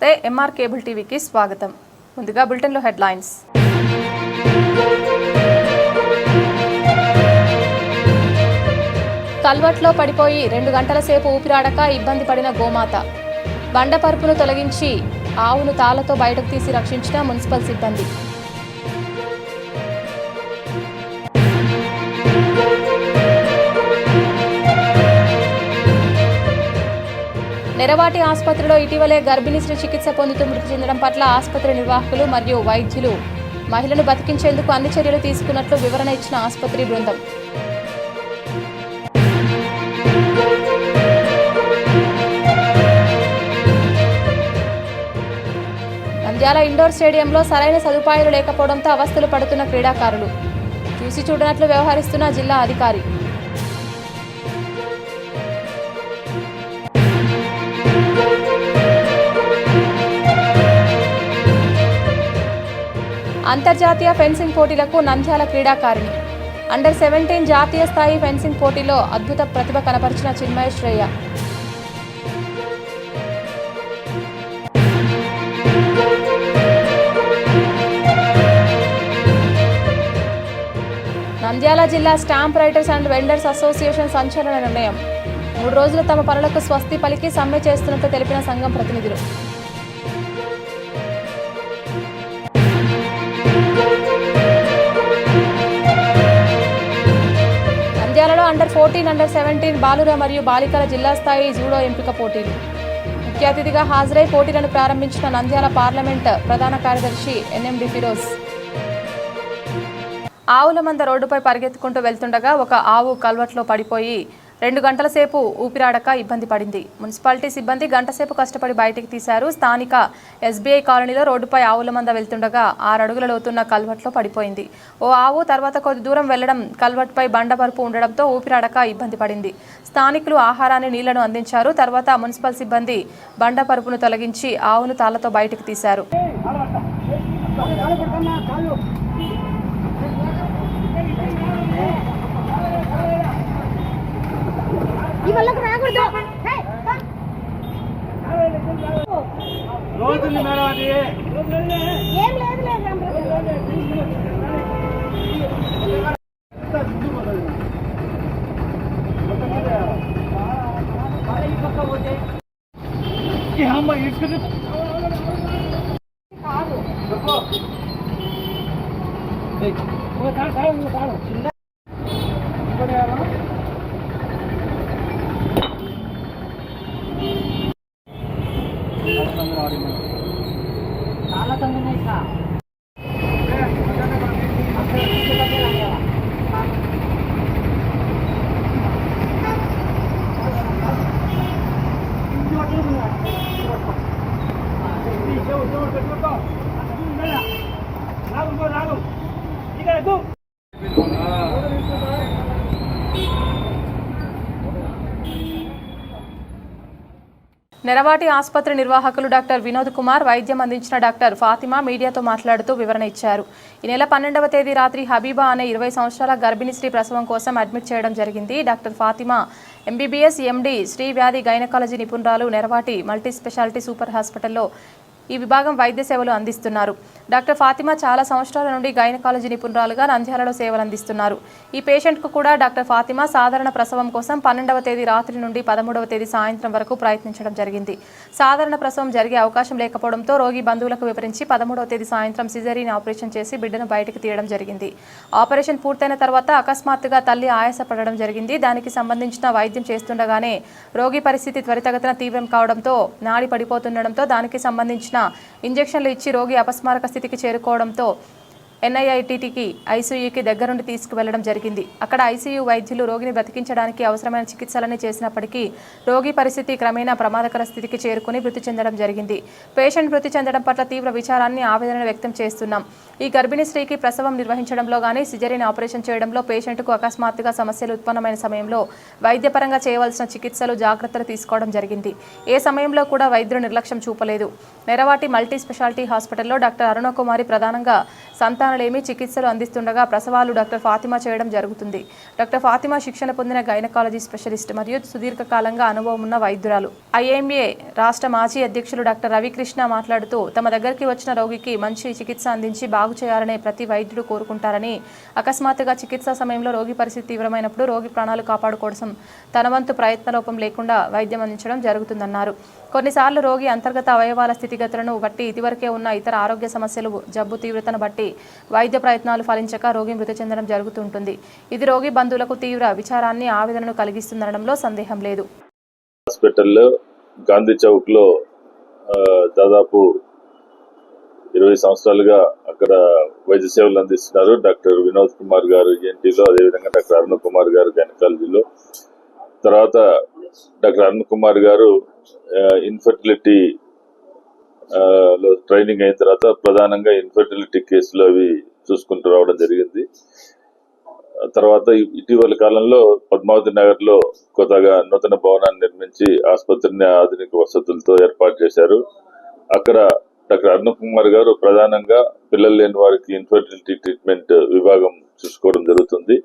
నమస్తే MR cable టీవీకి స్వాగతం. ముందుగా బులెటిన్లో హెడ్లైన్స్. కల్వర్ట్లో పడిపోయి 2 గంటల సేపు ఊపిరాడక ఇబ్బంది పడిన గోమాత. బండపరుపును తొలగించి ఆవును తాళ్లతో బయటకు తీసి రక్షించిన మున్సిపల్ సిబ్బంది. నెరవాటి ఆసుపత్రిలో ఇటీవలే గర్భిణీ స్త్రీ చికిత్స పొందుతూ మృతి చెందడం పట్ల ఆసుపత్రి నిర్వాహకులు మరియు వైద్యులు మహిళను బతికించేందుకు అన్ని చర్యలు తీసుకున్నట్లు వివరణ ఇచ్చిన ఆసుపత్రి బృందం. నంద్యాల ఇండోర్ స్టేడియంలో సరైన సదుపాయాలు లేకపోవడంతో అవస్థలు పడుతున్న క్రీడాకారులు. చూసి చూడనట్లు వ్యవహరిస్తున్న జిల్లా అధికారి. అంతర్జాతీయ ఫెన్సింగ్ పోటీలకు నంద్యాల క్రీడాకారిణి. అండర్ 17 జాతీయ స్థాయి ఫెన్సింగ్ పోటీలో అద్భుత ప్రతిభ కనపరిచిన చిన్మయ శ్రేయ. నంద్యాల జిల్లా stamp writers and vendors association సంచలన నిర్ణయం. 3 రోజులు తమ పనులకు స్వస్తి పలికి సమ్మె చేస్తున్నట్టు తెలిపిన సంఘం ప్రతినిధులు. నంద్యాలలో అండర్ 14, అండర్ 17 బాలుర మరియు బాలికల జిల్లా స్థాయి జూడో ఎంపిక పోటీలు. ముఖ్య అతిథిగా హాజరై పోటీలను ప్రారంభించిన నంద్యాల పార్లమెంట్ ప్రధాన కార్యదర్శి ఎన్ఎండి ఫిరోజ్. ఆవుల మంద రోడ్డుపై పరిగెత్తుకుంటూ వెళ్తుండగా ఒక ఆవు కల్వర్ట్లో పడిపోయి 2 గంటల సేపు ఊపిరాడక ఇబ్బంది పడింది. మున్సిపాలిటీ సిబ్బంది గంటసేపు కష్టపడి బయటికి తీశారు. స్థానిక ఎస్బీఐ కాలనీలో రోడ్డుపై ఆవుల మంద వెళ్తుండగా 6 అడుగుల లోతున్న కల్వర్ట్లో పడిపోయింది. ఓ ఆవు తర్వాత కొద్ది దూరం వెళ్లడం కల్వర్ట్పై బండపరుపు ఉండడంతో ఊపిరాడక ఇబ్బంది పడింది. స్థానికులు ఆహారాన్ని నీళ్లను అందించారు. తర్వాత మున్సిపల్ సిబ్బంది బండపరుపును తొలగించి ఆవును తాళ్లతో బయటికి తీశారు. నెరవాటి ఆసుపత్రి నిర్వాహకులు డాక్టర్ వినోద్ కుమార్, వైద్యం అందించిన డాక్టర్ ఫాతిమా మీడియాతో మాట్లాడుతూ వివరణ ఇచ్చారు. ఈ నెల 12వ తేదీ రాత్రి హబీబా అనే 20 సంవత్సరాల గర్భిణీ స్త్రీ ప్రసవం కోసం అడ్మిట్ చేయడం జరిగింది. డాక్టర్ ఫాతిమా ఎంబీబీఎస్, ఎండి, స్త్రీ వ్యాధి గైనకాలజీ నిపుణురాలు. నెరవాటి మల్టీ స్పెషాలిటీ సూపర్ హాస్పిటల్లో ఈ విభాగం వైద్య సేవలు అందిస్తున్నారు. డాక్టర్ ఫాతిమా చాలా సంవత్సరాల నుండి గైనకాలజీ నిపుణురాలుగా నంద్యాలలో సేవలు అందిస్తున్నారు. ఈ పేషెంట్కు కూడా డాక్టర్ ఫాతిమా సాధారణ ప్రసవం కోసం 12వ తేదీ రాత్రి నుండి 13వ తేదీ సాయంత్రం వరకు ప్రయత్నించడం జరిగింది. సాధారణ ప్రసవం జరిగే అవకాశం లేకపోవడంతో రోగి బంధువులకు వివరించి 13వ తేదీ సాయంత్రం సిజేరియన్ ఆపరేషన్ చేసి బిడ్డను బయటకు తీయడం జరిగింది. ఆపరేషన్ పూర్తయిన తర్వాత అకస్మాత్తుగా తల్లి ఆయాసపడడం జరిగింది. దానికి సంబంధించిన వైద్యం చేస్తుండగానే రోగి పరిస్థితి త్వరితగతిన తీవ్రం కావడంతో నాడి పడిపోతుండడంతో దానికి సంబంధించిన ఇంజెక్షన్లు ఇచ్చి రోగి అపస్మారక స్థితికి చేరుకోవడంతో ఎన్ఐఐటికి ఐసీయూకి దగ్గరుండి తీసుకువెళ్లడం జరిగింది. అక్కడ ఐసీయూ వైద్యులు రోగిని బ్రతికించడానికి అవసరమైన చికిత్సలని చేసినప్పటికీ రోగి పరిస్థితి క్రమేణా ప్రమాదకర స్థితికి చేరుకుని మృతి చెందడం జరిగింది. పేషెంట్ మృతి చెందడం పట్ల తీవ్ర విచారాన్ని, ఆవేదన వ్యక్తం చేస్తున్నాం. ఈ గర్భిణీ స్త్రీకి ప్రసవం నిర్వహించడంలో గానీ, సిజేరియన్ ఆపరేషన్ చేయడంలో పేషెంట్కు అకస్మాత్తుగా సమస్యలు ఉత్పన్నమైన సమయంలో వైద్యపరంగా చేయవలసిన చికిత్సలు, జాగ్రత్తలు తీసుకోవడం జరిగింది. ఏ సమయంలో కూడా వైద్యులు నిర్లక్ష్యం చూపలేదు. నెరవాటి మల్టీ స్పెషాలిటీ హాస్పిటల్లో డాక్టర్ అరుణకుమారి ప్రధానంగా సంతాన అవగాహనలేమి చికిత్సలు అందిస్తుండగా ప్రసవాలు డాక్టర్ ఫాతిమా చేయడం జరుగుతుంది. డాక్టర్ ఫాతిమా శిక్షణ పొందిన గైనకాలజీ స్పెషలిస్ట్ మరియు సుదీర్ఘకాలంగా అనుభవం ఉన్న వైద్యురాలు. ఐఎంఏ రాష్ట్ర మాజీ అధ్యక్షులు డాక్టర్ రవికృష్ణ మాట్లాడుతూ తమ దగ్గరికి వచ్చిన రోగికి మంచి చికిత్స అందించి బాగు చేయాలనే ప్రతి వైద్యుడు కోరుకుంటారని, అకస్మాత్తుగా చికిత్సా సమయంలో రోగి పరిస్థితి తీవ్రమైనప్పుడు రోగి ప్రాణాలు కాపాడుకోవడం తన వంతు ప్రయత్నలోపం లేకుండా వైద్యం అందించడం జరుగుతుందన్నారు. కొన్నిసార్లు రోగి అంతర్గత అవయవాల స్థితిగతులను బట్టి ఇదివరకే ఉన్న ఇతర ఆరోగ్య సమస్యలు, జబ్బు తీవ్రతను బట్టి వైద్య ప్రయత్నాలు ఫలించక రోగి మృతి చెందడం జరుగుతుంటుంది. ఇది రోగి బంధువులకు తీవ్ర విచారాన్ని, ఆవేదనను కలిగిస్తుందనడంలో సందేహం లేదు. హాస్పిటల్లో గాంధీ చౌక్లో దాదాపు 20 సంవత్సరాలుగా అక్కడ వైద్య సేవలు అందిస్తున్నారు డాక్టర్ వినోద్ కుమార్ గారు ENTలో, అదేవిధంగా డాక్టర్ అరుణ్ కుమార్ గారు గైనకాలజీలో. తర్వాత డాక్టర్ అరుణ్ కుమార్ గారు ఇన్ఫర్టిలిటీ లో ట్రైనింగ్ అయిన తర్వాత ప్రధానంగా ఇన్ఫర్టిలిటీ కేసులు అవి చూసుకుంటూ రావడం జరిగింది. తర్వాత ఇటీవల కాలంలో పద్మావతి నగర్ లో కొత్తగా నూతన భవనాన్ని నిర్మించి ఆసుపత్రిని ఆధునిక వసతులతో ఏర్పాటు చేశారు. అక్కడ డాక్టర్ అరుణ్ కుమార్ గారు ప్రధానంగా పిల్లలు లేని వారికి ఇన్ఫర్టిలిటీ ట్రీట్మెంట్ విభాగం చూసుకోవడం జరుగుతుంది.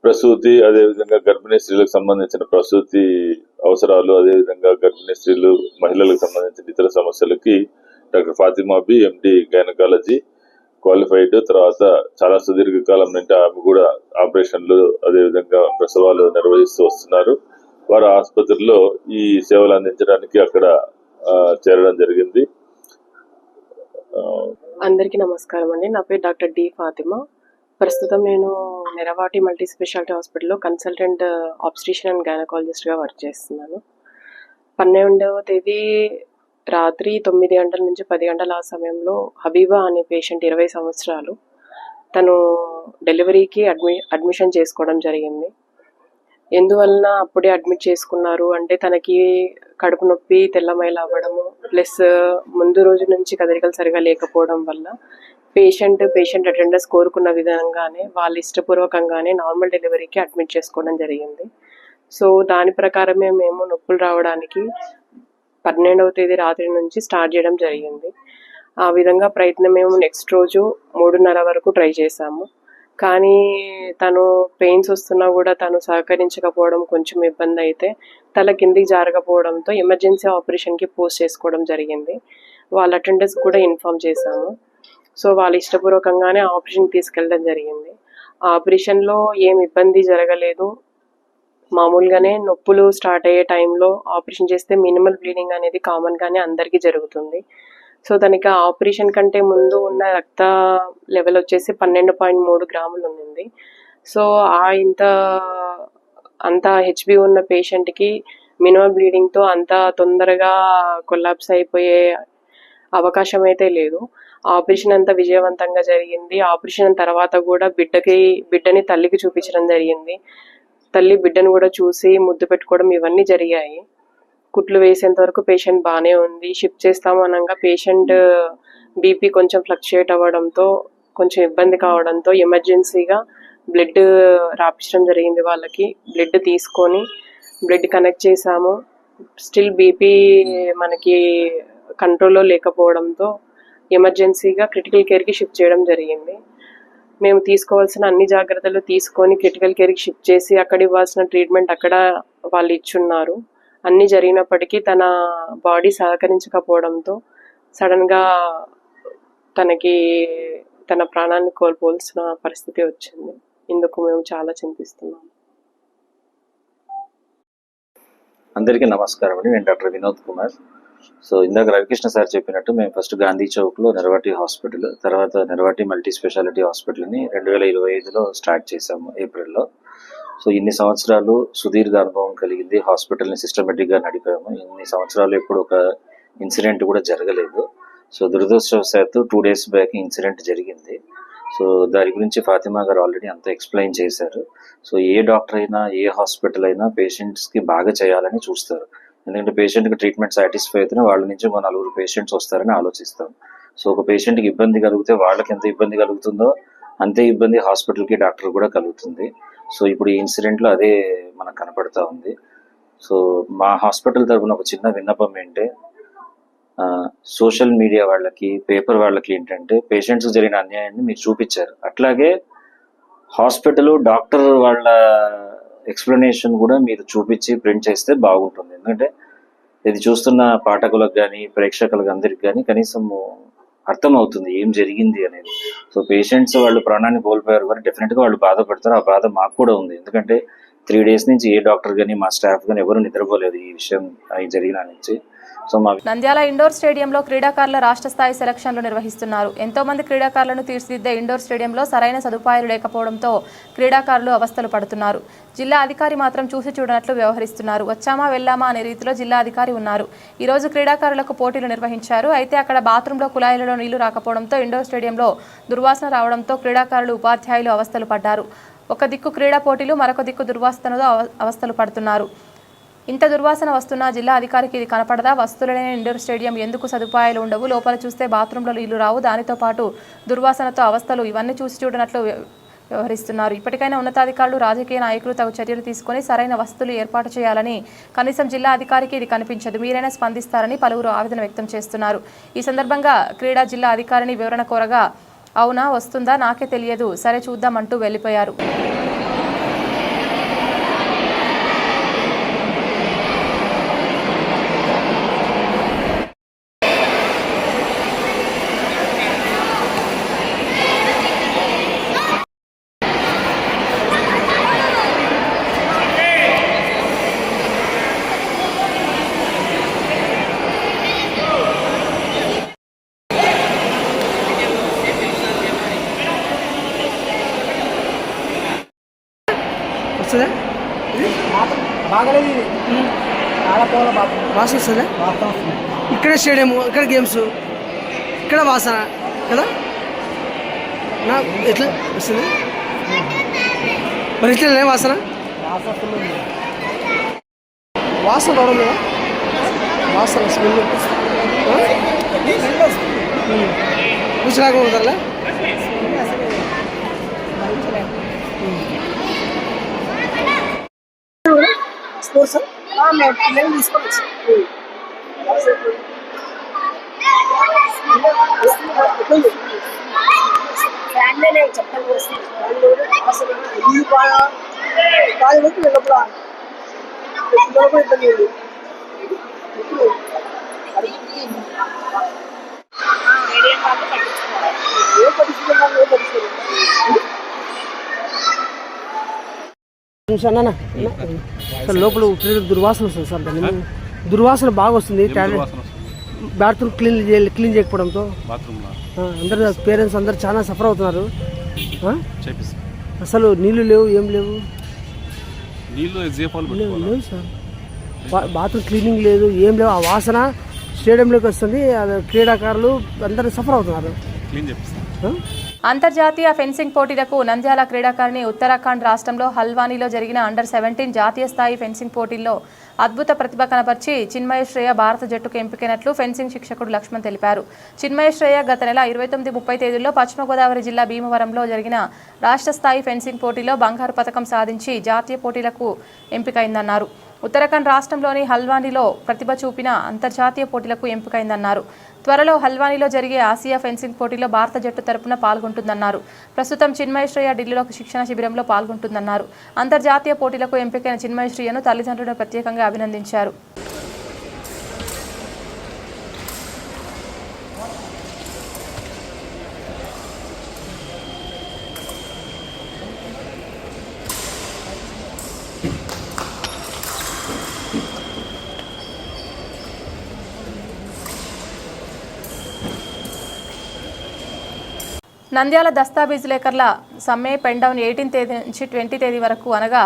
ప్రసూతి, అదేవిధంగా గర్భిణీ స్త్రీలకు సంబంధించిన ప్రసూతి అవసరాలు, అదేవిధంగా గర్భిణీ స్త్రీలు, మహిళలకు సంబంధించిన ఇతర సమస్యలకి doctor Fatima Bi MD gynaecology qualified. తర్వాత చాలా సుదీర్ఘకాలం నుండి ఆమె కూడా ఆపరేషన్లు, అదేవిధంగా ప్రసవాలు నిర్వహిస్తూ వస్తున్నారు. వారు ఆసుపత్రిలో ఈ సేవలు అందించడానికి అక్కడ చేరడం జరిగింది. అందరికీ నమస్కారం అండి. నా పేరు డాక్టర్ డి ఫాతిమా. ప్రస్తుతం నేను నెరవాటి మల్టీ స్పెషాలిటీ హాస్పిటల్లో కన్సల్టెంట్ ఆబ్స్ట్రిషన్ అండ్ గైనకాలజిస్ట్గా వర్క్ చేస్తున్నాను. 12వ తేదీ రాత్రి 9 గంటల నుంచి 10 గంటల ఆ సమయంలో హబీబా అనే పేషెంట్ 20 సంవత్సరాలు తను డెలివరీకి అడ్మిషన్ చేసుకోవడం జరిగింది. ఎందువలన అప్పుడే అడ్మిట్ చేసుకున్నారు అంటే తనకి కడుపు నొప్పి, తెల్లమైలు అవ్వడము, ప్లస్ ముందు రోజు నుంచి కదలికలు సరిగా లేకపోవడం వల్ల పేషెంట్ అటెండర్స్ కోరుకున్న విధంగానే వాళ్ళు ఇష్టపూర్వకంగానే నార్మల్ డెలివరీకి అడ్మిట్ చేసుకోవడం జరిగింది. సో దాని ప్రకారమే మేము నొప్పులు రావడానికి 12వ తేదీ రాత్రి నుంచి స్టార్ట్ చేయడం జరిగింది. ఆ విధంగా ప్రయత్నం మేము నెక్స్ట్ రోజు 3:30 వరకు ట్రై చేసాము. కానీ తను పెయిన్స్ వస్తున్నా కూడా తను సహకరించకపోవడం కొంచెం ఇబ్బంది అయితే తల కిందికి జారకపోవడంతో ఎమర్జెన్సీ ఆపరేషన్కి పోస్ట్ చేసుకోవడం జరిగింది. వాళ్ళ అటెండర్స్ కూడా ఇన్ఫామ్ చేశాము. సో వాళ్ళు ఇష్టపూర్వకంగానే ఆపరేషన్కి తీసుకెళ్ళడం జరిగింది. ఆ ఆపరేషన్లో ఏం ఇబ్బంది జరగలేదు. మామూలుగానే నొప్పులు స్టార్ట్ అయ్యే టైంలో ఆపరేషన్ చేస్తే మినిమల్ బ్లీడింగ్ అనేది కామన్గానే అందరికీ జరుగుతుంది. సో తనకి ఆపరేషన్ కంటే ముందు ఉన్న రక్త లెవెల్ వచ్చేసి 12.3 గ్రాములు ఉంది. సో అంత HB ఉన్న పేషెంట్కి మినిమల్ బ్లీడింగ్తో అంత తొందరగా కొలాప్స్ అయిపోయే అవకాశం అయితే లేదు. ఆపరేషన్ అంతా విజయవంతంగా జరిగింది. ఆపరేషన్ తర్వాత కూడా బిడ్డని తల్లికి చూపించడం జరిగింది. తల్లి బిడ్డను కూడా చూసి ముద్దు పెట్టుకోవడం ఇవన్నీ జరిగాయి. కుట్లు వేసేంత వరకు పేషెంట్ బాగానే ఉంది. షిఫ్ట్ చేస్తాము అనగా పేషెంట్ BP కొంచెం ఫ్లక్చుయేట్ అవ్వడంతో కొంచెం ఇబ్బంది కావడంతో ఎమర్జెన్సీగా బ్లడ్ రాపించడం జరిగింది. వాళ్ళకి బ్లడ్ తీసుకొని బ్లడ్ కనెక్ట్ చేసాము. స్టిల్ BP మనకి కంట్రోల్లో లేకపోవడంతో ఎమర్జెన్సీగా క్రిటికల్ కేర్కి షిఫ్ట్ చేయడం జరిగింది. మేము తీసుకోవాల్సిన అన్ని జాగ్రత్తలు తీసుకొని క్రిటికల్ కేర్కి షిఫ్ట్ చేసి అక్కడ ఇవ్వాల్సిన ట్రీట్మెంట్ అక్కడ వాళ్ళు ఇచ్చున్నారు. అన్నీ జరిగినప్పటికీ తన బాడీ సహకరించకపోవడంతో సడన్గా తనకి తన ప్రాణాన్ని కోల్పోవాల్సిన పరిస్థితి వచ్చింది. ఇందుకు మేము చాలా చింతిస్తున్నాము. అందరికీ నమస్కారం అండి. నేను డాక్టర్ వినోద్ కుమార్. సో ఇందాక రవికృష్ణ సార్ చెప్పినట్టు మేము ఫస్ట్ గాంధీ చౌక్లో నెరవాటి హాస్పిటల్, తర్వాత నెరవాటి మల్టీ స్పెషాలిటీ హాస్పిటల్ని 2025లో స్టార్ట్ చేసాము ఏప్రిల్లో. సో ఇన్ని సంవత్సరాలు సుదీర్ఘ అనుభవం కలిగింది. హాస్పిటల్ని సిస్టమేటిక్గా నడిపాము. ఇన్ని సంవత్సరాలు ఎప్పుడు ఒక ఇన్సిడెంట్ కూడా జరగలేదు. సో దురదృష్టవశాత్తు 2 days బ్యాక్ ఇన్సిడెంట్ జరిగింది. సో దాని గురించి ఫాతిమా గారు ఆల్రెడీ అంతా ఎక్స్ప్లెయిన్ చేశారు. సో ఏ డాక్టర్ అయినా, ఏ హాస్పిటల్ అయినా పేషెంట్స్కి బాగా చేయాలని చూస్తారు. ఎందుకంటే పేషెంట్కి ట్రీట్మెంట్ సాటిస్ఫై అయితేనే వాళ్ళ నుంచి 4 పేషెంట్స్ వస్తారని ఆలోచిస్తాం. సో ఒక పేషెంట్కి ఇబ్బంది కలిగితే వాళ్ళకి ఎంత ఇబ్బంది కలుగుతుందో అంతే ఇబ్బంది హాస్పిటల్కి, డాక్టర్ కూడా కలుగుతుంది. సో ఇప్పుడు ఈ ఇన్సిడెంట్లో అదే మనకు కనపడతా ఉంది. సో మా హాస్పిటల్ తరఫున ఒక చిన్న విన్నపం ఏంటంటే, సోషల్ మీడియా వాళ్ళకి, పేపర్ వాళ్ళకి ఏంటంటే పేషెంట్స్ జరిగిన అన్యాయాన్ని మీరు చూపించారు. అట్లాగే హాస్పిటల్ డాక్టర్ వాళ్ళ ఎక్స్ప్లెనేషన్ కూడా మీరు చూపించి ప్రింట్ చేస్తే బాగుంటుంది. ఎందుకంటే ఇది చూస్తున్న పాఠకులకు కానీ ప్రేక్షకులకు అందరికి కానీ కనీసం అర్థం అవుతుంది ఏం జరిగింది అనేది. సో పేషెంట్స్ వాళ్ళు ప్రాణాన్ని కోల్పోయారు కానీ డెఫినెట్గా వాళ్ళు బాధపడతారు. ఆ బాధ మాకు కూడా ఉంది. ఎందుకంటే 3 days నుంచి ఏ డాక్టర్ కానీ మా స్టాఫ్ కానీ ఎవరు నిద్రపోలేదు ఈ విషయం జరిగిన నుంచి. సో మా నంద్యాల ఇండోర్ స్టేడియంలో క్రీడాకారుల రాష్ట్ర స్థాయి సెలక్షన్లు నిర్వహిస్తున్నారు. ఎంతో మంది క్రీడాకారులను తీర్చిదిద్దే ఇండోర్ స్టేడియంలో సరైన సదుపాయాలు లేకపోవడంతో క్రీడాకారులు అవస్థలు పడుతున్నారు. జిల్లా అధికారి మాత్రం చూసి చూడనట్లు వ్యవహరిస్తున్నారు. వచ్చామా వెళ్ళామా అనే రీతిలో జిల్లా అధికారి ఉన్నారు. ఈ రోజు క్రీడాకారులకు పోటీలు నిర్వహించారు. అయితే అక్కడ బాత్రూంలో కుళాయిలలో నీళ్లు రాకపోవడంతో ఇండోర్ స్టేడియంలో దుర్వాసన రావడంతో క్రీడాకారులు, ఉపాధ్యాయులు అవస్థలు పడ్డారు. ఒక దిక్కు క్రీడా పోటీలు, మరొక దిక్కు దుర్వాసనతో అవస్థలు పడుతున్నారు. ఇంత దుర్వాసన వస్తున్నా జిల్లా అధికారికి ఇది కనపడదా? వస్తువులైన ఇండోర్ స్టేడియం ఎందుకు సదుపాయాలు ఉండవు? లోపల చూస్తే బాత్రూంలో నీళ్లు రావు, దానితో పాటు దుర్వాసనతో అవస్థలు, ఇవన్నీ చూసి చూడనట్లు వ్యవహరిస్తున్నారు. ఇప్పటికైనా ఉన్నతాధికారులు, రాజకీయ నాయకులు తగు చర్యలు తీసుకొని సరైన వసతులు ఏర్పాటు చేయాలని, కనీసం జిల్లా అధికారికి ఇది కనిపించదు, మీరైనా స్పందిస్తారని పలువురు ఆవేదన వ్యక్తం చేస్తున్నారు. ఈ సందర్భంగా క్రీడా జిల్లా అధికారిని వివరణ కోరగా, అవునా, వస్తుందా, నాకే తెలియదు, సరే చూద్దామంటూ వెళ్లిపోయారు. వస్తుందా? బాగలేదు, వాసన వస్తుందా? ఇక్కడ స్టేడియం, ఇక్కడ గేమ్స్, ఇక్కడ వాసన కదా, నా ఎట్లా వస్తుంది? మరి ఇట్లనే వాసన వాసన రావడం లేదా? వాసన స్మెల్ రుచిలాగా ఉంటుందా? స్పోర్ట్స్ పిల్లలు తీసుకోవచ్చు. చెప్పండి అసలు ఇల్లు బాగా బాగా వెళ్ళప్పుడు ఇబ్బంది లేదు. ఇప్పుడు ఏ పరిస్థితి సార్ లోపల దుర్వాసన వస్తుంది సార్. దాన్ని దుర్వాసన బాగా వస్తుంది. బాత్రూమ్ క్లీన్ చేయకపోవడంతో అందరు పేరెంట్స్ అందరు చాలా సఫర్ అవుతున్నారు. అసలు నీళ్లు లేవు, ఏం లేవు లేవు సార్. బాత్రూమ్ క్లీనింగ్ లేదు, ఏం లేవు. ఆ వాసన స్టేడియంలోకి వస్తుంది. క్రీడాకారులు అందరూ సఫర్ అవుతున్నారు. అంతర్జాతీయ ఫెన్సింగ్ పోటీలకు నంద్యాల క్రీడాకారిణి ఉత్తరాఖండ్ రాష్ట్రంలో హల్వానీలో జరిగిన అండర్-17 జాతీయ స్థాయి ఫెన్సింగ్ పోటీల్లో అద్భుత ప్రతిభ కనబర్చి చిన్మయశ్రేయ భారత జట్టుకు ఎంపికైనట్లు ఫెన్సింగ్ శిక్షకుడు లక్ష్మణ్ తెలిపారు. చిన్మయశ్రేయ గత నెల 29-30 తేదీల్లో పశ్చిమ గోదావరి జిల్లా భీమవరంలో జరిగిన రాష్ట్ర స్థాయి ఫెన్సింగ్ పోటీలో బంగారు పతకం సాధించి జాతీయ పోటీలకు ఎంపికైందన్నారు. ఉత్తరాఖండ్ రాష్ట్రంలోని హల్వానీలో ప్రతిభ చూపిన అంతర్జాతీయ పోటీలకు ఎంపికైందన్నారు. త్వరలో హల్వానీలో జరిగే ఆసియా ఫెన్సింగ్ పోటీలో భారత జట్టు తరపున పాల్గొంటుందన్నారు. ప్రస్తుతం చిన్మయశ్రేయ ఢిల్లీలో శిక్షణ శిబిరంలో పాల్గొంటుందన్నారు. అంతర్జాతీయ పోటీలకు ఎంపికైన చిన్మయశ్రేయను తల్లిదండ్రులను ప్రత్యేకంగా అభినందించారు. నంద్యాల దస్తావేజులేకర్ల సమ్మె పెండౌన్ 18 తేదీ నుంచి 20 తేదీ వరకు అనగా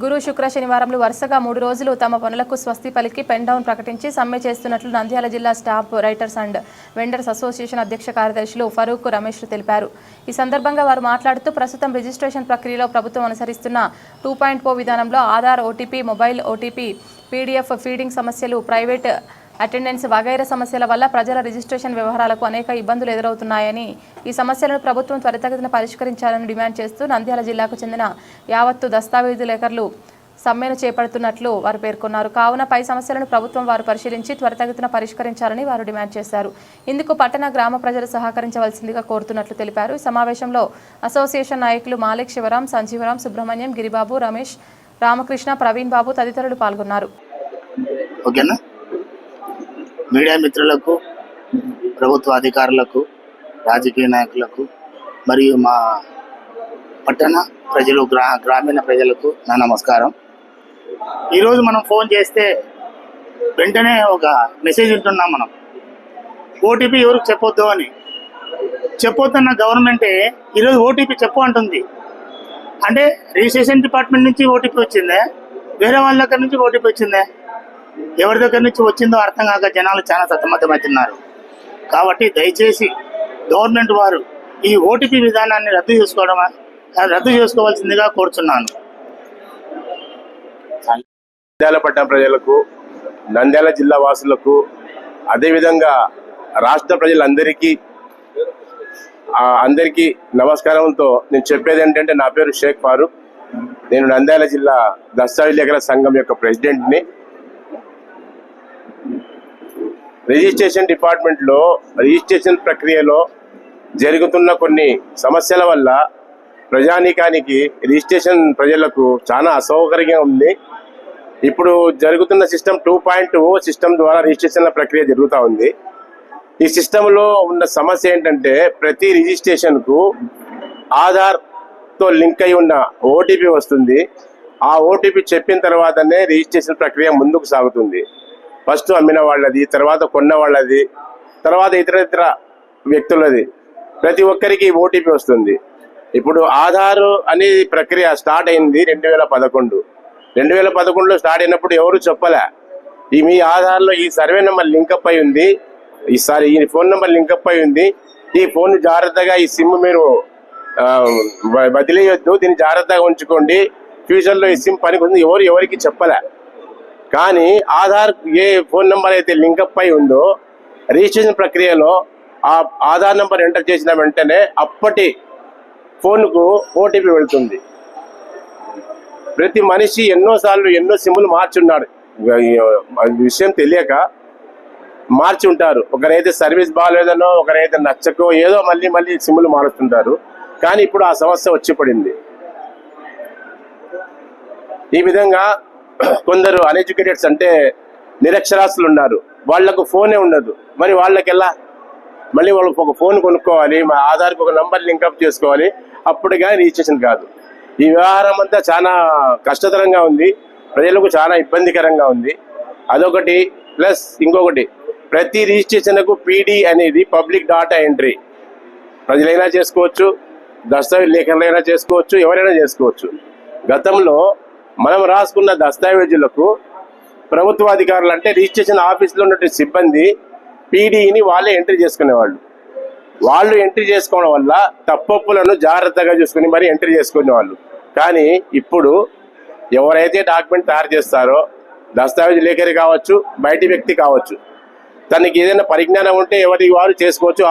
గురు, శుక్ర, శనివారంలో వరుసగా 3 రోజులు తమ పనులకు స్వస్తి పలికి పెండౌన్ ప్రకటించి సమ్మె చేస్తున్నట్లు నంద్యాల జిల్లా staff writers and vendors association అధ్యక్ష కార్యదర్శులు ఫరూక్, రమేష్ తెలిపారు. ఈ సందర్భంగా వారు మాట్లాడుతూ ప్రస్తుతం రిజిస్ట్రేషన్ ప్రక్రియలో ప్రభుత్వం అనుసరిస్తున్న 2.0 విధానంలో Aadhaar, OTP, mobile OTP, PDF feeding సమస్యలు, ప్రైవేట్ అటెండెన్స్ వగైరా సమస్యల వల్ల ప్రజల రిజిస్ట్రేషన్ వ్యవహారాలకు అనేక ఇబ్బందులు ఎదురవుతున్నాయని, ఈ సమస్యలను ప్రభుత్వం త్వరితగతిన పరిష్కరించాలని డిమాండ్ చేస్తూ నంద్యాల జిల్లాకు చెందిన యావత్తు దస్తావేజులేకర్లు సమ్మెను చేపడుతున్నట్లు వారు పేర్కొన్నారు. కావున పై సమస్యలను ప్రభుత్వం వారు పరిశీలించి త్వరితగతిన పరిష్కరించాలని వారు డిమాండ్ చేశారు. ఇందుకు పట్టణ గ్రామ ప్రజలు సహకరించవలసిందిగా కోరుతున్నట్లు తెలిపారు. ఈ సమావేశంలో అసోసియేషన్ నాయకులు మాలిక్, శివరాం, సంజీవరాం, సుబ్రహ్మణ్యం, గిరిబాబు, రమేష్, రామకృష్ణ, ప్రవీణ్ బాబు తదితరులు పాల్గొన్నారు. ఓకేనా. మీడియా మిత్రులకు, ప్రభుత్వ అధికారులకు, రాజకీయ నాయకులకు మరియు మా పట్టణ ప్రజలు, గ్రామీణ ప్రజలకు నా నమస్కారం. ఈరోజు మనం ఫోన్ చేస్తే వెంటనే ఒక మెసేజ్ వింటున్నాం. మనం ఓటీపీ ఎవరికి చెప్పొద్దు అని చెప్పొద్దన్న గవర్నమెంటే ఈరోజు ఓటీపీ చెప్పు అంటుంది. అంటే రిజిస్ట్రేషన్ డిపార్ట్మెంట్ నుంచి ఓటీపీ వచ్చిందే, వేరే వాళ్ళ దగ్గర నుంచి ఓటీపీ వచ్చిందే, ఎవరి దగ్గర నుంచి వచ్చిందో అర్థం కాక జనాలు చాలా సతమతమవుతున్నారు. కాబట్టి దయచేసి గవర్నమెంట్ వారు ఈ ఓటీపీ విధానాన్ని రద్దు చేసుకోవాల్సిందిగా కోరుచున్నాను. నంద్యాల పట్టణ ప్రజలకు, నంద్యాల జిల్లా వాసులకు, అదేవిధంగా రాష్ట్ర ప్రజలందరికీ నమస్కారంతో నేను చెప్పేది ఏంటంటే, నా పేరు షేక్ ఫారూక్. నేను నంద్యాల జిల్లా దస్తావేజీల సంఘం యొక్క ప్రెసిడెంట్ని. రిజిస్ట్రేషన్ డిపార్ట్మెంట్లో రిజిస్ట్రేషన్ ప్రక్రియలో జరుగుతున్న కొన్ని సమస్యల వల్ల ప్రజానీకానికి, రిజిస్ట్రేషన్ ప్రజలకు చాలా అసౌకర్యంగా ఉంది. ఇప్పుడు జరుగుతున్న సిస్టమ్ 2.0 సిస్టమ్ ద్వారా రిజిస్ట్రేషన్ల ప్రక్రియ జరుగుతూ ఉంది. ఈ సిస్టంలో ఉన్న సమస్య ఏంటంటే, ప్రతి రిజిస్ట్రేషన్కు ఆధార్తో లింక్ అయి ఉన్న ఓటీపీ వస్తుంది. ఆ ఓటీపీ చెప్పిన తర్వాతనే రిజిస్ట్రేషన్ ప్రక్రియ ముందుకు సాగుతుంది. ఫస్ట్ అమ్మిన వాళ్ళది, తర్వాత కొన్న వాళ్ళది, తర్వాత ఇతర వ్యక్తులది, ప్రతి ఒక్కరికి ఓటీపీ వస్తుంది. ఇప్పుడు ఆధార్ అనే ప్రక్రియ స్టార్ట్ అయింది 2011. 2011లో స్టార్ట్ అయినప్పుడు ఎవరు చెప్పలే, మీ ఆధార్లో ఈ సర్వే నెంబర్ లింకప్ అయి ఉంది, ఈ ఫోన్ నెంబర్ లింకప్ అయి ఉంది, ఈ ఫోన్ జాగ్రత్తగా, ఈ సిమ్ మీరు వదిలేయొద్దు, దీన్ని జాగ్రత్తగా ఉంచుకోండి, ఫ్యూచర్లో ఈ సిమ్ పనికి ఎవరికి చెప్పలే. కానీ ఆధార్ ఏ ఫోన్ నెంబర్ అయితే లింకప్ అయి ఉందో, రిజిస్ట్రేషన్ ప్రక్రియలో ఆ ఆధార్ నెంబర్ ఎంటర్ చేసిన వెంటనే అప్పటి ఫోన్కు ఓటీపీ వెళ్తుంది. ప్రతి మనిషి ఎన్నోసార్లు ఎన్నో సిమ్లు మార్చున్నాడు, విషయం తెలియక మార్చి ఉంటారు. ఒకరైతే సర్వీస్ బాగాలేదనో, ఒకరైతే నచ్చకో ఏదో మళ్ళీ సిమ్లు మారుస్తుంటారు. కానీ ఇప్పుడు ఆ సమస్య వచ్చి పడింది. ఈ విధంగా కొందరు అన్ఎడ్యుకేటెడ్స్ అంటే నిరక్షరాస్యులు ఉన్నారు, వాళ్లకు ఫోనే ఉండదు. మరి వాళ్ళకి ఎలా, మళ్ళీ వాళ్ళకి ఒక ఫోన్ కొనుక్కోవాలి, మా ఆధార్కి ఒక నంబర్ లింకప్ చేసుకోవాలి, అప్పుడు కానీ రిజిస్ట్రేషన్ కాదు. ఈ వ్యవహారం అంతా చాలా కష్టతరంగా ఉంది, ప్రజలకు చాలా ఇబ్బందికరంగా ఉంది. అదొకటి. ప్లస్ ఇంకొకటి, ప్రతి రిజిస్ట్రేషన్కు పీడీ అనేది పబ్లిక్ డాటా ఎంట్రీ ప్రజలైనా చేసుకోవచ్చు, దస్తావేజ్ లేఖలైనా చేసుకోవచ్చు, ఎవరైనా చేసుకోవచ్చు. గతంలో మనం రాసుకున్న దస్తావేజులకు ప్రభుత్వ అధికారులు అంటే రిజిస్ట్రేషన్ ఆఫీసులో ఉన్న సిబ్బంది పీడీని వాళ్ళే ఎంట్రీ చేసుకునేవాళ్ళు. వాళ్ళు ఎంట్రీ చేసుకోవడం వల్ల తప్పొప్పులను జాగ్రత్తగా చూసుకుని మరి ఎంట్రీ చేసుకునేవాళ్ళు. కానీ ఇప్పుడు ఎవరైతే డాక్యుమెంట్ తయారు చేస్తారో, దస్తావేజ్ లేఖరి కావచ్చు, బయటి వ్యక్తి కావచ్చు, తనకి ఏదైనా పరిజ్ఞానం ఉంటే ఎవరికి వారు చేసుకోవచ్చు.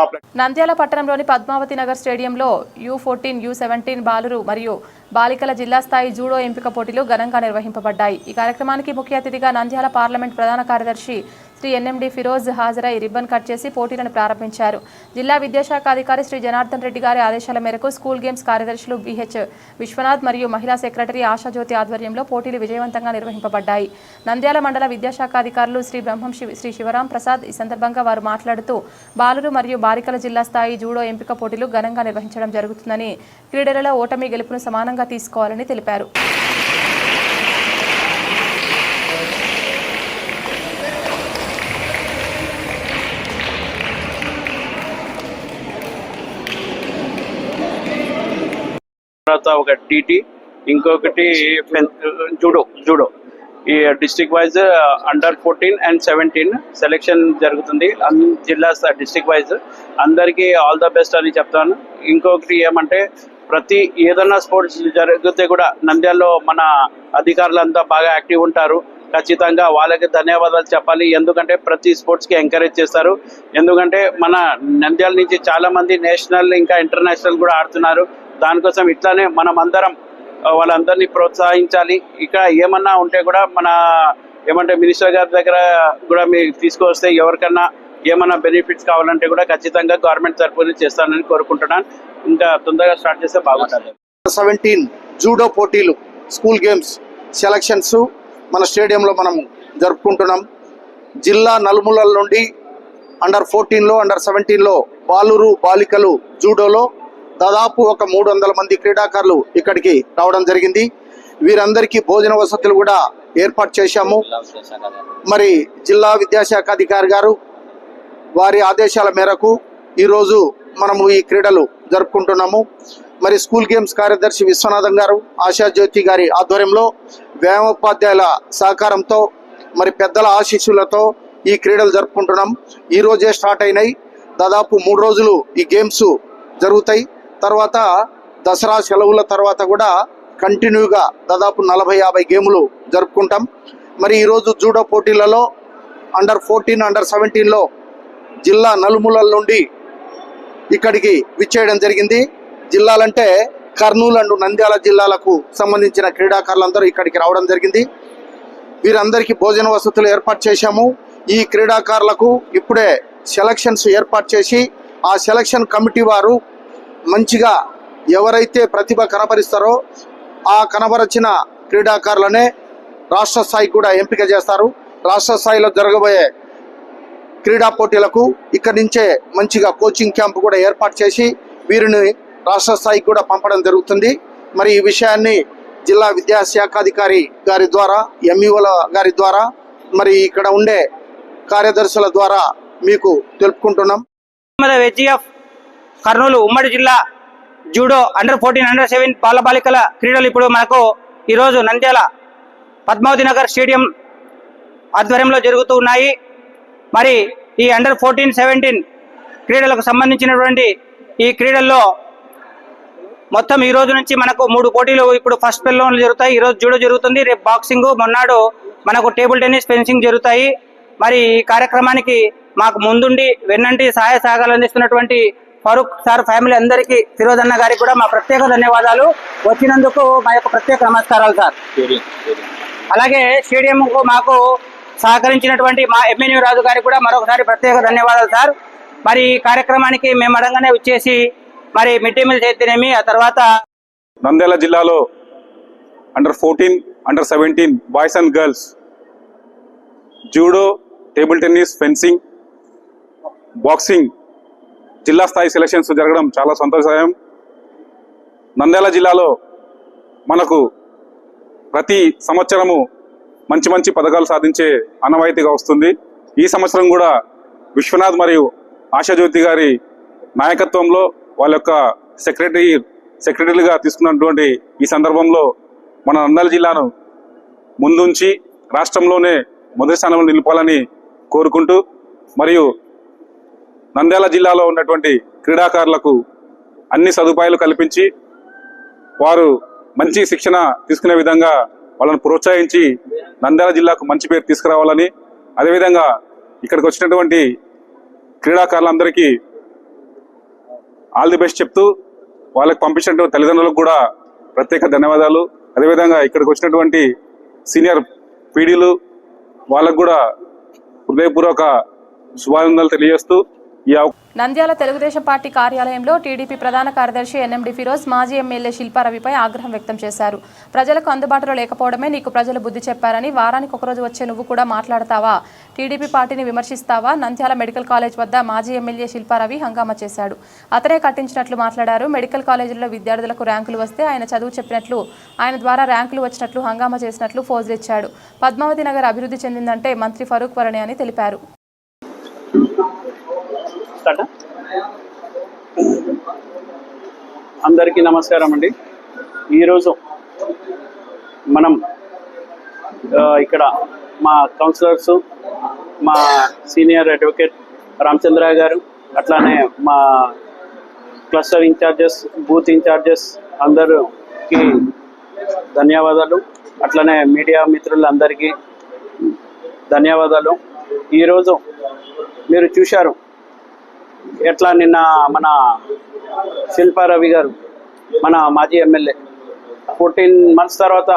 నంద్యాల పట్టణంలోని పద్మావతి నగర్ స్టేడియంలో U14, U17 బాలురు మరియు బాలికల జిల్లా స్థాయి జూడో ఎంపిక పోటీలు ఘనంగా నిర్వహింపబడ్డాయి. ఈ కార్యక్రమానికి ముఖ్య అతిథిగా నంద్యాల పార్లమెంట్ ప్రధాన కార్యదర్శి శ్రీ NMD ఫిరోజ్ హాజరై రిబ్బన్ కట్ చేసి పోటీలను ప్రారంభించారు. జిల్లా విద్యాశాఖ అధికారి శ్రీ జనార్దన్ రెడ్డి గారి ఆదేశాల మేరకు స్కూల్ గేమ్స్ కార్యదర్శులు BH విశ్వనాథ్ మరియు మహిళా సెక్రటరీ ఆశాజ్యోతి ఆధ్వర్యంలో పోటీలు విజయవంతంగా నిర్వహింపబడ్డాయి. నంద్యాల మండల విద్యాశాఖ అధికారులు శ్రీ బ్రహ్మం శ్రీ శివరాం ప్రసాద్ ఈ సందర్భంగా వారు మాట్లాడుతూ, బాలురు మరియు బాలికల జిల్లా స్థాయి జూడో ఎంపిక పోటీలు ఘనంగా నిర్వహించడం జరుగుతుందని, క్రీడలలో ఓటమి గెలుపును సమానంగా తీసుకోవాలని తెలిపారు. ఒక టీటీ, ఇంకొకటి జూడో ఈ district wise under 14 and 17 selection జరుగుతుంది. జిల్లా డిస్ట్రిక్ట్ వైజ్ అందరికీ ఆల్ ద బెస్ట్ అని చెప్తాను. ఇంకొకటి ఏమంటే, ప్రతి ఏదైనా స్పోర్ట్స్ జరిగితే కూడా నంద్యాలలో మన అధికారులంతా బాగా యాక్టివ్ ఉంటారు. ఖచ్చితంగా వాళ్ళకి ధన్యవాదాలు చెప్పాలి. ఎందుకంటే ప్రతి స్పోర్ట్స్కి ఎంకరేజ్ చేస్తారు. ఎందుకంటే మన నంద్యాల నుంచి చాలామంది నేషనల్ ఇంకా ఇంటర్నేషనల్ కూడా ఆడుతున్నారు. దానికోసం ఇట్లానే మనం అందరం వాళ్ళందరినీ ప్రోత్సహించాలి. ఇక్కడ ఏమన్నా ఉంటే కూడా మన ఏమంటే మినిస్టర్ గారి దగ్గర కూడా మీరు తీసుకువస్తే ఎవరికన్నా ఏమన్నా బెనిఫిట్స్ కావాలంటే కూడా ఖచ్చితంగా గవర్నమెంట్ తరఫున చేస్తానని కోరుకుంటున్నాను. ఇంకా తొందరగా స్టార్ట్ చేస్తే బాగుంటుంది. 17 జూడో పోటీలు స్కూల్ గేమ్స్ సెలక్షన్స్ మన స్టేడియంలో మనం జరుపుకుంటున్నాం. జిల్లా నలుమూలల నుండి అండర్ 14లో అండర్ 17లో బాలురు బాలికలు జూడోలో దాదాపు ఒక 300 మంది క్రీడాకారులు ఇక్కడికి రావడం జరిగింది. వీరందరికీ భోజన వసతులు కూడా ఏర్పాటు చేశాము. మరి జిల్లా విద్యాశాఖ అధికారి గారు వారి ఆదేశాల మేరకు ఈరోజు మనము ఈ క్రీడలు జరుపుకుంటున్నాము. మరి స్కూల్ గేమ్స్ కార్యదర్శి విశ్వనాథం గారు, ఆశాజ్యోతి గారి ఆధ్వర్యంలో వ్యాయామోపాధ్యాయుల సహకారంతో మరి పెద్దల ఆశీస్సులతో ఈ క్రీడలు జరుపుకుంటున్నాం. ఈ రోజే స్టార్ట్ అయినాయి. దాదాపు 3 రోజులు ఈ గేమ్స్ జరుగుతాయి. తర్వాత దసరా సెలవుల తర్వాత కూడా కంటిన్యూగా దాదాపు 40-50 గేములు జరుపుకుంటాం. మరి ఈరోజు జూడో పోటీలలో అండర్ 14 అండర్ 17లో జిల్లా నలుమూలల నుండి ఇక్కడికి విచ్చేయడం జరిగింది. జిల్లాలంటే కర్నూలు అండ్ నంద్యాల జిల్లాలకు సంబంధించిన క్రీడాకారులందరూ ఇక్కడికి రావడం జరిగింది. వీరందరికీ భోజన వసతులు ఏర్పాటు చేశాము. ఈ క్రీడాకారులకు ఇప్పుడే సెలక్షన్స్ ఏర్పాటు చేసి ఆ సెలక్షన్ కమిటీ వారు మంచిగా ఎవరైతే ప్రతిభ కనబరుస్తారో ఆ కనబరిచిన క్రీడాకారులనే రాష్ట్ర స్థాయికి కూడా ఎంపిక చేస్తారు. రాష్ట్ర స్థాయిలో జరగబోయే క్రీడా పోటీలకు ఇక్కడి నుంచే మంచిగా కోచింగ్ క్యాంప్ కూడా ఏర్పాటు చేసి వీరిని రాష్ట్ర స్థాయికి కూడా పంపడం జరుగుతుంది. మరి ఈ విషయాన్ని జిల్లా విద్యాశాఖాధికారి గారి ద్వారా, ఎంఈఓల గారి ద్వారా, మరి ఇక్కడ ఉండే కార్యదర్శుల ద్వారా మీకు తెలుపుకుంటున్నాం. హెచ్జిఎఫ్ కర్నూలు ఉమ్మడి జిల్లా జూడో అండర్ 14 అండర్ 7 బాలబాలికల క్రీడలు ఇప్పుడు మనకు ఈరోజు నంద్యాల పద్మావతి నగర్ స్టేడియం ఆధ్వర్యంలో జరుగుతూ ఉన్నాయి. మరి ఈ అండర్ 14, 17 క్రీడలకు సంబంధించినటువంటి ఈ క్రీడల్లో మొత్తం ఈ రోజు నుంచి మనకు 3 పోటీలు ఇప్పుడు ఫస్ట్ పెల్లో జరుగుతాయి. ఈరోజు జూడో జరుగుతుంది, రేపు బాక్సింగ్, మొన్నాడు మనకు టేబుల్ టెన్నిస్, ఫెన్సింగ్ జరుగుతాయి. మరి ఈ కార్యక్రమానికి మాకు ముందుండి వెన్నంటి సహాయ సహకారాలు అందిస్తున్నటువంటి ఫరూక్ సార్ ఫ్యామిలీ అందరికీ, ఫిరోజ్ అన్న గారికి కూడా మా ప్రత్యేక ధన్యవాదాలు. వచ్చినందుకు మా యొక్క ప్రత్యేక నమస్కారాలు సార్. అలాగే స్టేడియంకు మాకు సహకరించినటువంటి మా ఎమ్మెన్యూ రాజు గారికి కూడా మరొకసారి ప్రత్యేక ధన్యవాదాలు సార్. మరి ఈ కార్యక్రమానికి మేము అడగానే వచ్చేసి మరి మిడ్ డే మీల్ చేస్తేనేమి, ఆ తర్వాత నంద్యాల జిల్లాలో under 14 under 17 boys and girls judo, table tennis, fencing, boxing జిల్లా స్థాయి సెలక్షన్స్ జరగడం చాలా సంతోషదాయం. నంద్యాల జిల్లాలో మనకు ప్రతి సంవత్సరము మంచి మంచి పథకాలు సాధించే ఆనవాయితీగా వస్తుంది. ఈ సంవత్సరం కూడా విశ్వనాథ్ మరియు ఆశాజ్యోతి గారి నాయకత్వంలో వాళ్ళ యొక్క సెక్రటరీలుగా తీసుకున్నటువంటి ఈ సందర్భంలో మన నంద్యాల జిల్లాను ముందుంచి రాష్ట్రంలోనే మొదటి స్థానంలో నిలపాలని కోరుకుంటూ, మరియు నంద్యాల జిల్లాలో ఉన్నటువంటి క్రీడాకారులకు అన్ని సదుపాయాలు కల్పించి వారు మంచి శిక్షణ తీసుకునే విధంగా వాళ్ళను ప్రోత్సహించి నంద్యాల జిల్లాకు మంచి పేరు తీసుకురావాలని, అదేవిధంగా ఇక్కడికి వచ్చినటువంటి క్రీడాకారులందరికీ ఆల్ ది బెస్ట్ చెప్తూ వాళ్ళకి పంపించినటువంటి తల్లిదండ్రులకు కూడా ప్రత్యేక ధన్యవాదాలు. అదేవిధంగా ఇక్కడికి వచ్చినటువంటి సీనియర్ పీడీలు వాళ్ళకు కూడా హృదయపూర్వక శుభానందనలు తెలియజేస్తూ నంద్యాల తెలుగుదేశం పార్టీ కార్యాలయంలో టీడీపీ ప్రధాన కార్యదర్శి ఎన్ఎండి ఫిరోజ్ మాజీ ఎమ్మెల్యే శిల్పారవిపై ఆగ్రహం వ్యక్తం చేశారు. ప్రజలకు అందుబాటులో లేకపోవడమే నీకు ప్రజలు బుద్ధి చెప్పారని, వారానికి ఒకరోజు వచ్చే నువ్వు కూడా మాట్లాడతావా, టీడీపీ పార్టీని విమర్శిస్తావా? నంద్యాల మెడికల్ కాలేజ్ వద్ద మాజీ ఎమ్మెల్యే శిల్పారవి హంగామా చేశాడు. అతనే కట్టించినట్లు మాట్లాడారు. మెడికల్ కాలేజీలో విద్యార్థులకు ర్యాంకులు వస్తే ఆయన చదువు చెప్పినట్లు, ఆయన ద్వారా ర్యాంకులు వచ్చినట్లు హంగామా చేసినట్లు ఫోజులిచ్చాడు. పద్మావతి నగర్ అభివృద్ధి చెందిందంటే మంత్రి ఫరూక్ వరణే అని తెలిపారు. అందరికీ నమస్కారం అండి. ఈరోజు మనం ఇక్కడ మా కౌన్సిలర్స్, మా సీనియర్ అడ్వకేట్ రామచంద్ర గారు, అట్లానే మా క్లస్టర్ ఇన్ఛార్జెస్, బూత్ ఇన్ఛార్జెస్ అందరికి ధన్యవాదాలు. అట్లనే మీడియా మిత్రులందరికీ ధన్యవాదాలు. ఈరోజు మీరు చూశారు ఎట్లా నిన్న మన శిల్పారవి గారు, మన మాజీ ఎమ్మెల్యే, 14 months తర్వాత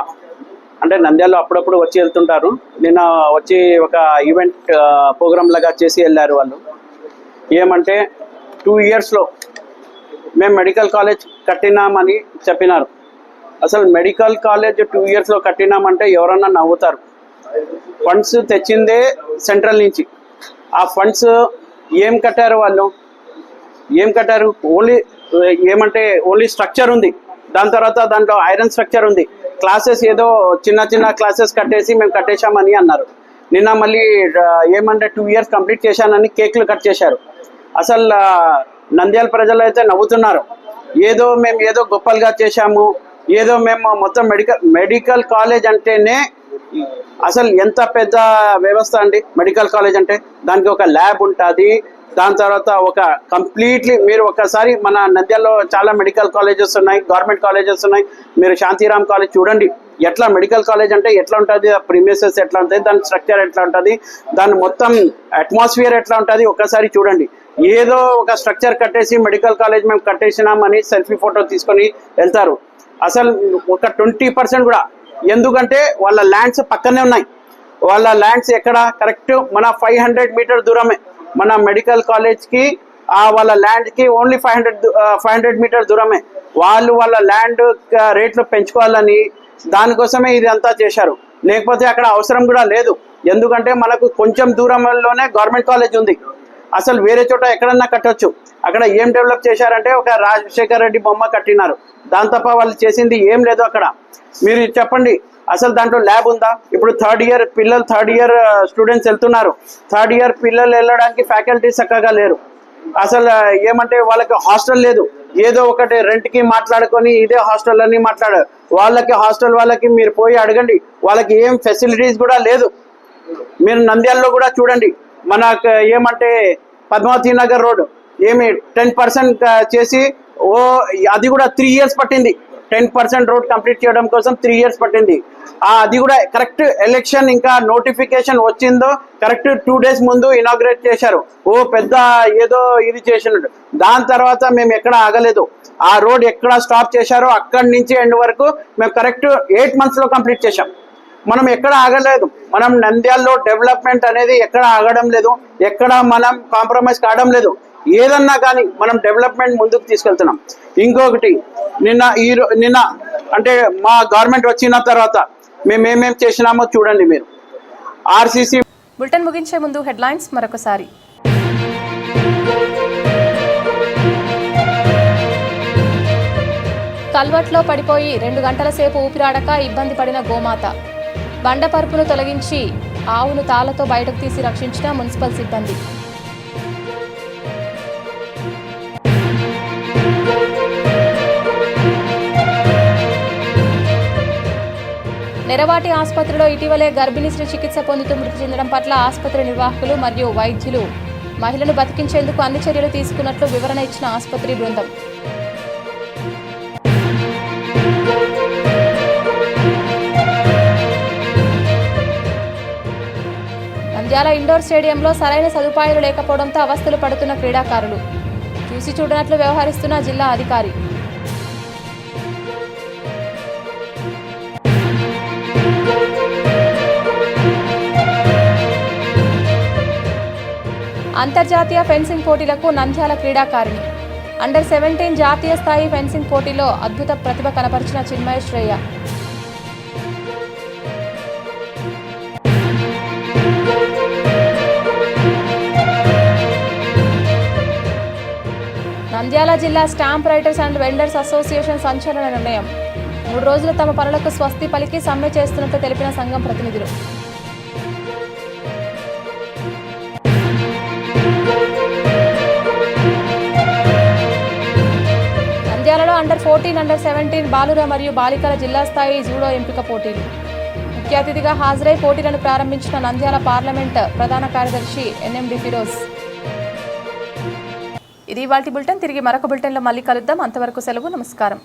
అంటే నంద్యాలలో అప్పుడప్పుడు వచ్చి వెళ్తుంటారు. నిన్న వచ్చి ఒక ఈవెంట్ ప్రోగ్రామ్ లాగా చేసి వెళ్ళారు వాళ్ళు. ఏమంటే 2 yearsలో మేము మెడికల్ కాలేజ్ కట్టినామని చెప్పినారు. అసలు మెడికల్ కాలేజ్ 2 yearsలో కట్టినామంటే ఎవరన్నా నవ్వుతారు. ఫండ్స్ తెచ్చిందే సెంట్రల్ నుంచి. ఆ ఫండ్స్ ఏం కట్టారు వాళ్ళు? ఏం కట్టారు? ఓన్లీ స్ట్రక్చర్ ఉంది. దాని తర్వాత దాంట్లో ఐరన్ స్ట్రక్చర్ ఉంది. క్లాసెస్ ఏదో చిన్న క్లాసెస్ కట్టేసి మేము కట్టేశామని అన్నారు. నిన్న మళ్ళీ ఏమంటే 2 years కంప్లీట్ చేశానని కేక్లు కట్ చేశారు. అసలు నంద్యాల ప్రజలు అయితే నవ్వుతున్నారు. మేము ఏదో గొప్పలుగా చేశాము, ఏదో మేము మొత్తం మెడికల్ కాలేజ్ అంటేనే అసలు ఎంత పెద్ద వ్యవస్థ అండి. మెడికల్ కాలేజ్ అంటే దానికి ఒక ల్యాబ్ ఉంటుంది. దాని తర్వాత ఒక కంప్లీట్లీ మీరు ఒకసారి మన నంద్యాలలో చాలా మెడికల్ కాలేజెస్ ఉన్నాయి, గవర్నమెంట్ కాలేజెస్ ఉన్నాయి. మీరు శాంతిరామ్ కాలేజ్ చూడండి. ఎట్లా మెడికల్ కాలేజ్ అంటే ఎట్లా ఉంటుంది, ప్రిమిసెస్ ఎట్లా ఉంటుంది, దాని స్ట్రక్చర్ ఎట్లా ఉంటుంది, దాని మొత్తం అట్మాస్ఫియర్ ఎట్లా ఉంటుంది ఒకసారి చూడండి. ఏదో ఒక స్ట్రక్చర్ కట్టేసి మెడికల్ కాలేజ్ మేము కట్టేసినామని సెల్ఫీ ఫోటో తీసుకొని వెళ్తారు. అసలు ఒక 20% కూడా. ఎందుకంటే వాళ్ళ ల్యాండ్స్ పక్కనే ఉన్నాయి. వాళ్ళ ల్యాండ్స్ ఎక్కడ కరెక్ట్ మన 500 meter దూరమే మన మెడికల్ కాలేజ్కి వాళ్ళ ల్యాండ్కి ఓన్లీ 500 meter దూరమే. వాళ్ళ ల్యాండ్ రేట్లు పెంచుకోవాలని దానికోసమే ఇది అంతా చేశారు. లేకపోతే అక్కడ అవసరం కూడా లేదు. ఎందుకంటే మనకు కొంచెం దూరంలోనే గవర్నమెంట్ కాలేజ్ ఉంది. అసలు వేరే చోట ఎక్కడన్నా కట్టొచ్చు. అక్కడ ఏం డెవలప్ చేశారంటే ఒక రాజశేఖర్ రెడ్డి బొమ్మ కట్టినారు. దాని తప్ప వాళ్ళు చేసింది ఏం లేదు అక్కడ. మీరు చెప్పండి, అసలు దాంట్లో ల్యాబ్ ఉందా? ఇప్పుడు థర్డ్ ఇయర్ స్టూడెంట్స్ వెళ్తున్నారు. థర్డ్ ఇయర్ పిల్లలు వెళ్ళడానికి ఫ్యాకల్టీస్ చక్కగా లేరు. అసలు ఏమంటే వాళ్ళకి హాస్టల్ లేదు. ఏదో ఒకటి రెంట్కి మాట్లాడుకొని ఇదే హాస్టల్ అని మాట్లాడారు. హాస్టల్ వాళ్ళకి మీరు పోయి అడగండి, వాళ్ళకి ఏం ఫెసిలిటీస్ కూడా లేదు. మీరు నంద్యాలలో కూడా చూడండి. మనకు ఏమంటే పద్మావతి నగర్ రోడ్ 10% చేసి అది కూడా 3 years పట్టింది. 10% రోడ్ కంప్లీట్ చేయడం కోసం 3 years పట్టింది. అది కూడా కరెక్ట్ ఎలక్షన్ ఇంకా నోటిఫికేషన్ వచ్చిందో కరెక్ట్ 2 days ముందు ఇనాగ్రేట్ చేశారు. పెద్ద ఏదో ఇది చేసినట్టు. దాని తర్వాత మేము ఎక్కడ ఆగలేదు. ఆ రోడ్ ఎక్కడ స్టాప్ చేశారో అక్కడి నుంచి ఎండ్ వరకు మేము కరెక్ట్ 8 monthsలో కంప్లీట్ చేశాం. మనం ఎక్కడ ఆగలేదు. మనం నంద్యాలలో డెవలప్మెంట్ అనేది ఎక్కడ ఆగడం లేదు, ఎక్కడ మనం కాంప్రమైజ్ కావడం లేదు. ఏదన్నా కానీ మనం డెవలప్మెంట్ ముందుకు తీసుకెళ్తున్నాం. ఇంకొకటి నిన్న అంటే మా గవర్నమెంట్ వచ్చిన తర్వాత మేము ఏమేమి చేసినామో చూడండి మీరు. ఆర్సీసీ బులెటిన్ ముగించే ముందు హెడ్లైన్స్ మరొకసారి. కల్వర్ట్లో పడిపోయి 2 గంటల సేపు ఊపిరాడక ఇబ్బంది పడిన గోమాత. బండపరుపును తొలగించి ఆవును తాళ్లతో బయటకు తీసి రక్షించిన మున్సిపల్ సిబ్బంది. నెరవాటి ఆసుపత్రిలో ఇటీవలే గర్భిణీ స్త్రీ చికిత్స పొందుతూ మృతి చెందడం పట్ల ఆసుపత్రి నిర్వాహకులు మరియు వైద్యులు మహిళను బతికించేందుకు అన్ని చర్యలు తీసుకున్నట్లు వివరణ ఇచ్చిన ఆసుపత్రి బృందం. నంద్యాల ఇండోర్ స్టేడియంలో సరైన సదుపాయాలు లేకపోవడంతో అవస్థలు పడుతున్న క్రీడాకారులు. చూసి చూడనట్లు వ్యవహరిస్తున్న జిల్లా అధికారి. అంతర్జాతీయ ఫెన్సింగ్ పోటీలకు నంద్యాల క్రీడాకారిణి. అండర్ 17 జాతీయ స్థాయి ఫెన్సింగ్ పోటీలో అద్భుత ప్రతిభ కనపరిచిన చిన్మయ శ్రేయ. నంద్యాల జిల్లా stamp writers and vendors association సంచలన నిర్ణయం. 3 రోజులు తమ పనులకు స్వస్తి పలికి సమ్మె చేస్తున్నట్లు తెలిపిన సంఘం ప్రతినిధులు. నంద్యాలలో అండర్ 14, అండర్ 17 బాలుర మరియు బాలికల జిల్లా స్థాయి జూడో ఎంపిక పోటీలు. ముఖ్య అతిథిగా హాజరై పోటీలను ప్రారంభించిన నంద్యాల పార్లమెంట్ ప్రధాన కార్యదర్శి ఎన్ఎండి ఫిరోజ్. ఇది ఇవాల్టి బులెటిన్. తిరిగి మరొక బులెటిన్లో మళ్ళీ కలుద్దాం. అంతవరకు సెలవు. నమస్కారం.